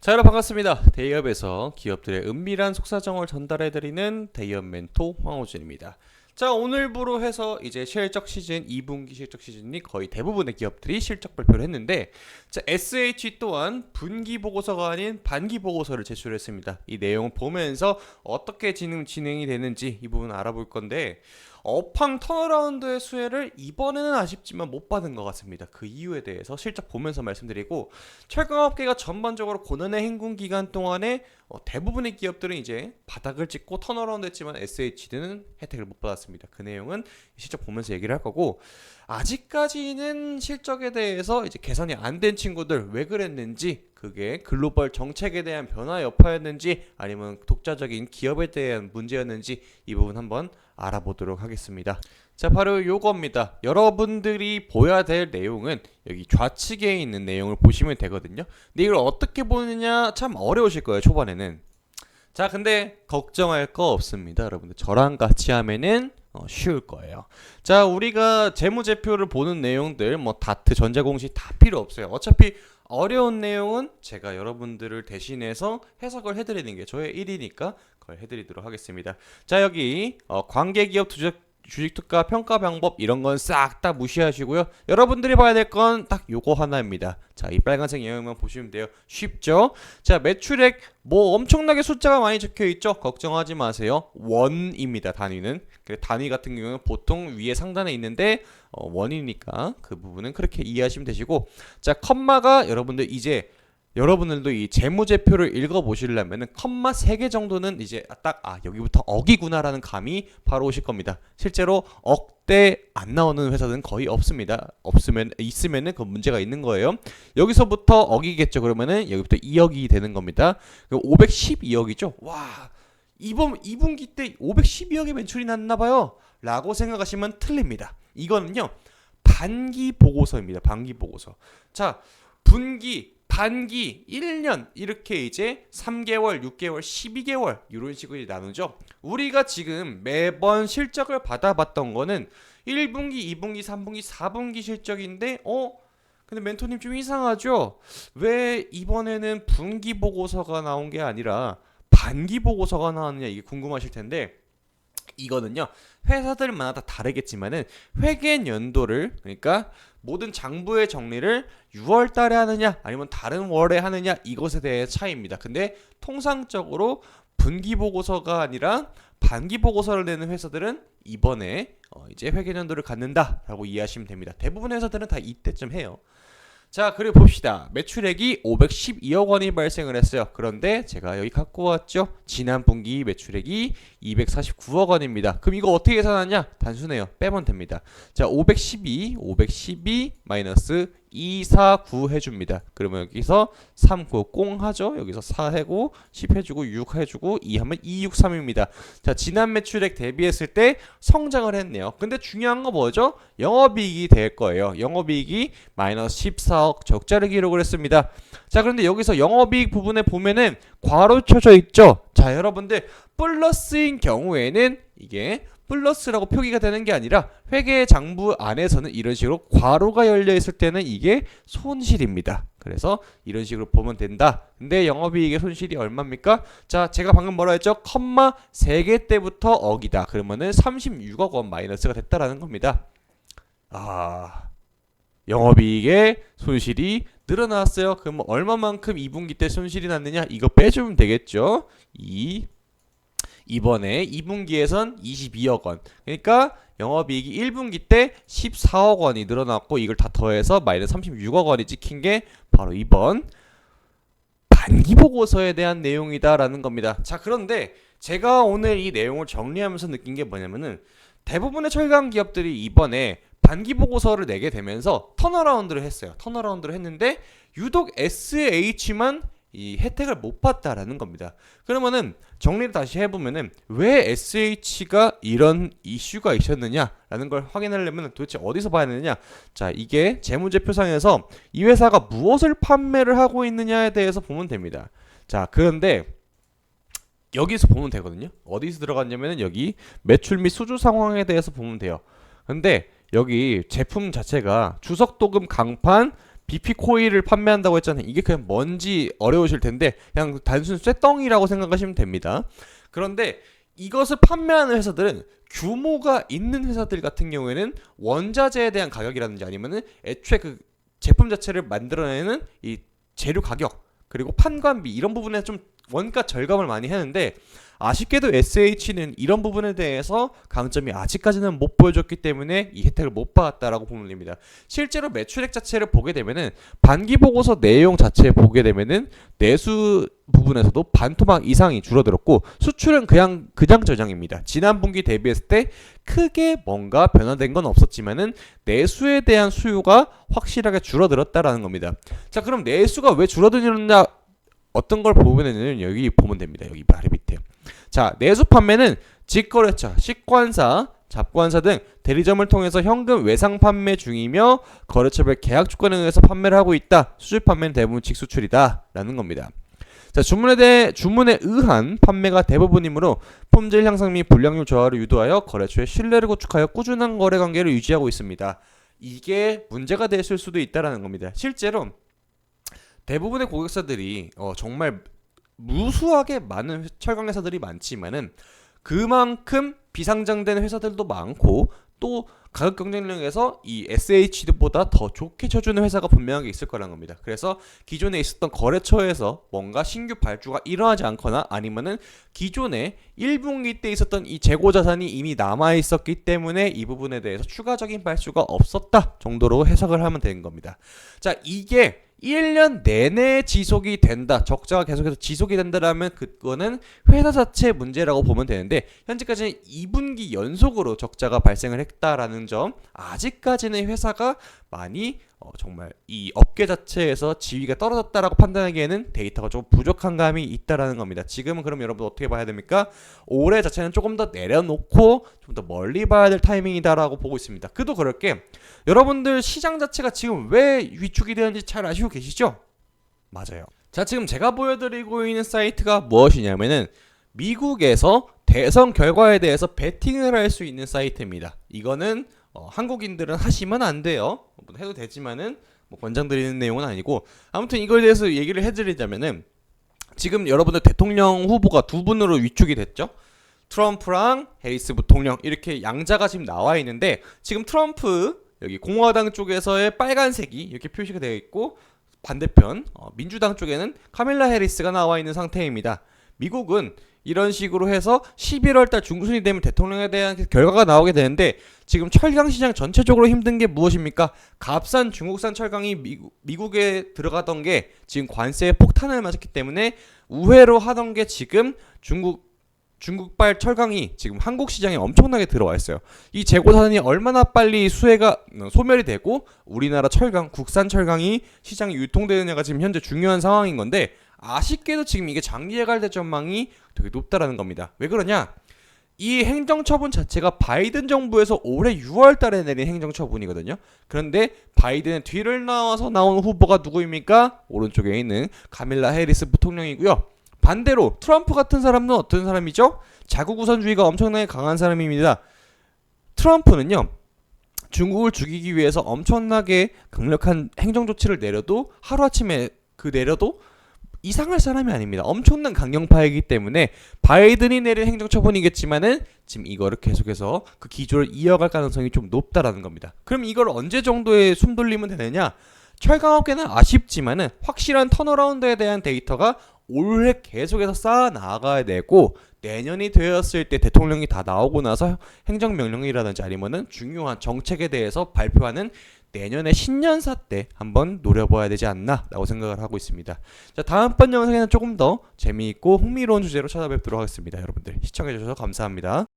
자, 여러분 반갑습니다. 대기업에서 기업들의 은밀한 속사정을 전달해드리는 대기업 멘토 황호준입니다. 자, 오늘부로 해서 이제 실적 시즌 2분기 실적 시즌이 거의 대부분의 기업들이 실적 발표를 했는데, 자, SH 또한 분기 보고서가 아닌 반기 보고서를 제출했습니다. 이 내용을 보면서 어떻게 진행이 되는지 이 부분 알아볼 건데, 업황 턴어라운드의 수혜를 이번에는 아쉽지만 못 받은 것 같습니다. 그 이유에 대해서 실적 보면서 말씀드리고, 철강업계가 전반적으로 고난의 행군 기간 동안에 대부분의 기업들은 이제 바닥을 찍고 턴어라운드 했지만 SH는 혜택을 못 받았습니다. 그 내용은 실적 보면서 얘기를 할 거고, 아직까지는 실적에 대해서 이제 개선이 안 된 친구들 왜 그랬는지, 그게 글로벌 정책에 대한 변화 여파였는지 아니면 독자적인 기업에 대한 문제였는지 이 부분 한번 알아보도록 하겠습니다. 자, 바로 요겁니다. 여러분들이 보여야 될 내용은 여기 좌측에 있는 내용을 보시면 되거든요. 근데 이걸 어떻게 보느냐 참 어려우실 거예요, 초반에는. 자, 근데 걱정할 거 없습니다. 여러분들 저랑 같이 하면은 쉬울 거예요. 자, 우리가 재무제표를 보는 내용들 뭐 다트 전자공식 다 필요 없어요. 어차피 어려운 내용은 제가 여러분들을 대신해서 해석을 해드리는 게 저의 일이니까 그걸 해드리도록 하겠습니다. 자, 여기 관계기업 주식투자 평가 방법 이런 건 싹 다 무시하시고요. 여러분들이 봐야 될 건 딱 요거 하나입니다. 자, 이 빨간색 영역만 보시면 돼요. 쉽죠? 자, 매출액 뭐 엄청나게 숫자가 많이 적혀 있죠? 걱정하지 마세요. 원입니다. 단위는. 단위 같은 경우는 보통 위에 상단에 있는데 원이니까 그 부분은 그렇게 이해하시면 되시고, 자, 컴마가 여러분들도 이 재무제표를 읽어보시려면 컴마 3개 정도는 이제 딱 여기부터 억이구나라는 감이 바로 오실 겁니다. 실제로 억대 안 나오는 회사는 거의 없습니다. 있으면은 그 문제가 있는 거예요. 여기서부터 억이겠죠. 그러면은 여기부터 2억이 되는 겁니다. 512억이죠. 와, 이번 2분기 때 512억의 매출이 났나봐요 라고 생각하시면 틀립니다. 이거는요, 반기 보고서입니다. 반기 보고서. 자, 분기 반기, 1년 이렇게 이제 3개월, 6개월, 12개월 이런 식으로 나누죠. 우리가 지금 매번 실적을 받아봤던 거는 1분기, 2분기, 3분기, 4분기 실적인데 근데 멘토님 좀 이상하죠? 왜 이번에는 분기 보고서가 나온 게 아니라 반기 보고서가 나왔느냐, 이게 궁금하실 텐데, 이거는요, 회사들마다 다 다르겠지만은 회계 연도를, 그러니까 모든 장부의 정리를 6월 달에 하느냐 아니면 다른 월에 하느냐, 이것에 대해 차이입니다. 근데 통상적으로 분기 보고서가 아니라 반기 보고서를 내는 회사들은 이번에 이제 회계 연도를 갖는다라고 이해하시면 됩니다. 대부분 회사들은 다 이때쯤 해요. 자, 그리고 봅시다. 매출액이 512억 원이 발생을 했어요. 그런데 제가 여기 갖고 왔죠. 지난 분기 매출액이 249억 원입니다. 그럼 이거 어떻게 계산하냐? 단순해요. 빼면 됩니다. 자, 512 마이너스 249 해줍니다. 그러면 여기서 39 꽁 하죠. 여기서 4 해고 10 해주고 6 해주고 2 하면 263입니다. 자, 지난 매출액 대비했을 때 성장을 했네요. 근데 중요한 거 뭐죠? 영업이익이 될 거예요. 영업이익이 마이너스 14억 적자를 기록을 했습니다. 자, 그런데 여기서 영업이익 부분에 보면은 괄호 쳐져 있죠. 자, 여러분들 플러스인 경우에는 이게 플러스라고 표기가 되는 게 아니라 회계 장부 안에서는 이런 식으로 괄호가 열려 있을 때는 이게 손실입니다. 그래서 이런 식으로 보면 된다. 근데 영업이익의 손실이 얼마입니까? 자, 제가 방금 뭐라 했죠? 컴마 3개 때부터 억이다. 그러면은 36억 원 마이너스가 됐다라는 겁니다. 영업이익의 손실이 늘어났어요. 그럼 얼마만큼 2분기 때 손실이 났느냐? 이거 빼주면 되겠죠. 이번에 2분기에선 22억 원. 그러니까 영업이익이 1분기 때 14억 원이 늘어났고, 이걸 다 더해서 마이너스 36억 원이 찍힌 게 바로 이번 반기 보고서에 대한 내용이다라는 겁니다. 자, 그런데 제가 오늘 이 내용을 정리하면서 느낀 게 뭐냐면은, 대부분의 철강 기업들이 이번에 반기 보고서를 내게 되면서 턴어라운드를 했어요. 턴어라운드를 했는데 유독 SH만 이 혜택을 못 봤다라는 겁니다. 그러면은 정리를 다시 해보면은 왜 SH가 이런 이슈가 있었느냐라는 걸 확인하려면 도대체 어디서 봐야 되느냐? 자, 이게 재무제표상에서 이 회사가 무엇을 판매를 하고 있느냐에 대해서 보면 됩니다. 자, 그런데 여기서 보면 되거든요. 어디서 들어갔냐면은 여기 매출 및 수주 상황에 대해서 보면 돼요. 근데 여기 제품 자체가 주석도금 강판 BP 코일을 판매한다고 했잖아요. 이게 그냥 뭔지 어려우실 텐데 그냥 단순 쇠덩이라고 생각하시면 됩니다. 그런데 이것을 판매하는 회사들은 규모가 있는 회사들 같은 경우에는 원자재에 대한 가격이라든지 아니면은 애초에 그 제품 자체를 만들어내는 이 재료 가격 그리고 판관비 이런 부분에 좀 원가 절감을 많이 하는데 아쉽게도 SH는 이런 부분에 대해서 강점이 아직까지는 못 보여줬기 때문에 이 혜택을 못 받았다라고 보면 됩니다. 실제로 매출액 자체를 보게 되면은 반기 보고서 내용 자체에 보게 되면은 내수 부분에서도 반토막 이상이 줄어들었고 수출은 그냥 저장입니다. 지난 분기 대비했을 때 크게 뭔가 변화된 건 없었지만은 내수에 대한 수요가 확실하게 줄어들었다라는 겁니다. 자, 그럼 내수가 왜 줄어드느냐? 어떤 걸 보면은 여기 보면 됩니다. 여기 아래 밑에. 자, 내수 판매는 직거래처, 식관사, 잡관사 등 대리점을 통해서 현금 외상 판매 중이며 거래처별 계약 조건에 의해서 판매를 하고 있다. 수출 판매는 대부분 직수출이다. 라는 겁니다. 자, 주문에 의한 판매가 대부분이므로 품질 향상 및 불량률 저하를 유도하여 거래처의 신뢰를 구축하여 꾸준한 거래 관계를 유지하고 있습니다. 이게 문제가 됐을 수도 있다라는 겁니다. 실제로 대부분의 고객사들이 정말 무수하게 많은 철강 회사들이 많지만은 그만큼 비상장된 회사들도 많고 또 가격 경쟁력에서 이 SH보다 더 좋게 쳐주는 회사가 분명하게 있을 거라는 겁니다. 그래서 기존에 있었던 거래처에서 뭔가 신규 발주가 일어나지 않거나 아니면은 기존에 1분기 때 있었던 이 재고 자산이 이미 남아 있었기 때문에 이 부분에 대해서 추가적인 발주가 없었다 정도로 해석을 하면 되는 겁니다. 자, 이게 1년 내내 지속이 된다. 적자가 계속해서 지속이 된다라면 그거는 회사 자체의 문제라고 보면 되는데 현재까지는 2분기 연속으로 적자가 발생을 했다라는 점 아직까지는 회사가 많이 정말 이 업계 자체에서 지위가 떨어졌다라고 판단하기에는 데이터가 좀 부족한 감이 있다라는 겁니다. 지금은 그럼 여러분 어떻게 봐야 됩니까? 올해 자체는 조금 더 내려놓고 좀 더 멀리 봐야 될 타이밍이다라고 보고 있습니다. 그도 그럴 게 여러분들 시장 자체가 지금 왜 위축이 되는지 잘 아시고 계시죠? 맞아요. 자, 지금 제가 보여드리고 있는 사이트가 무엇이냐면은 미국에서 대선 결과에 대해서 베팅을 할 수 있는 사이트입니다. 이거는 한국인들은 하시면 안 돼요. 해도 되지만은 뭐 권장드리는 내용은 아니고 아무튼 이거에 대해서 얘기를 해드리자면은 지금 여러분들 대통령 후보가 두 분으로 위축이 됐죠. 트럼프랑 해리스 부통령 이렇게 양자가 지금 나와 있는데 지금 트럼프 여기 공화당 쪽에서의 빨간색이 이렇게 표시가 되어 있고 반대편 민주당 쪽에는 카밀라 해리스가 나와 있는 상태입니다. 미국은 이런 식으로 해서 11월달 중순이 되면 대통령에 대한 결과가 나오게 되는데 지금 철강 시장 전체적으로 힘든 게 무엇입니까? 값싼 중국산 철강이 미국에 들어가던 게 지금 관세에 폭탄을 맞았기 때문에 우회로 하던 게 지금 중국발 철강이 지금 한국 시장에 엄청나게 들어와 있어요. 이 재고산이 얼마나 빨리 소멸이 되고 우리나라 철강, 국산 철강이 시장에 유통되느냐가 지금 현재 중요한 상황인 건데 아쉽게도 지금 이게 장기 예갈될 전망이 되게 높다라는 겁니다. 왜 그러냐? 이 행정처분 자체가 바이든 정부에서 올해 6월 달에 내린 행정처분이거든요. 그런데 바이든의 뒤를 나와서 나온 후보가 누구입니까? 오른쪽에 있는 카밀라 해리스 부통령이고요. 반대로 트럼프 같은 사람은 어떤 사람이죠? 자국우선주의가 엄청나게 강한 사람입니다. 트럼프는요. 중국을 죽이기 위해서 엄청나게 강력한 행정조치를 내려도 하루아침에 내려도 이상할 사람이 아닙니다. 엄청난 강경파이기 때문에 바이든이 내린 행정처분이겠지만은 지금 이거를 계속해서 그 기조를 이어갈 가능성이 좀 높다라는 겁니다. 그럼 이걸 언제 정도에 숨돌리면 되느냐? 철강업계는 아쉽지만은 확실한 턴어라운드에 대한 데이터가 올해 계속해서 쌓아 나가야 되고 내년이 되었을 때 대통령이 다 나오고 나서 행정명령이라든지 아니면은 중요한 정책에 대해서 발표하는 내년에 신년사 때 한번 노려봐야 되지 않나 라고 생각을 하고 있습니다. 자, 다음번 영상에는 조금 더 재미있고 흥미로운 주제로 찾아뵙도록 하겠습니다. 여러분들 시청해주셔서 감사합니다.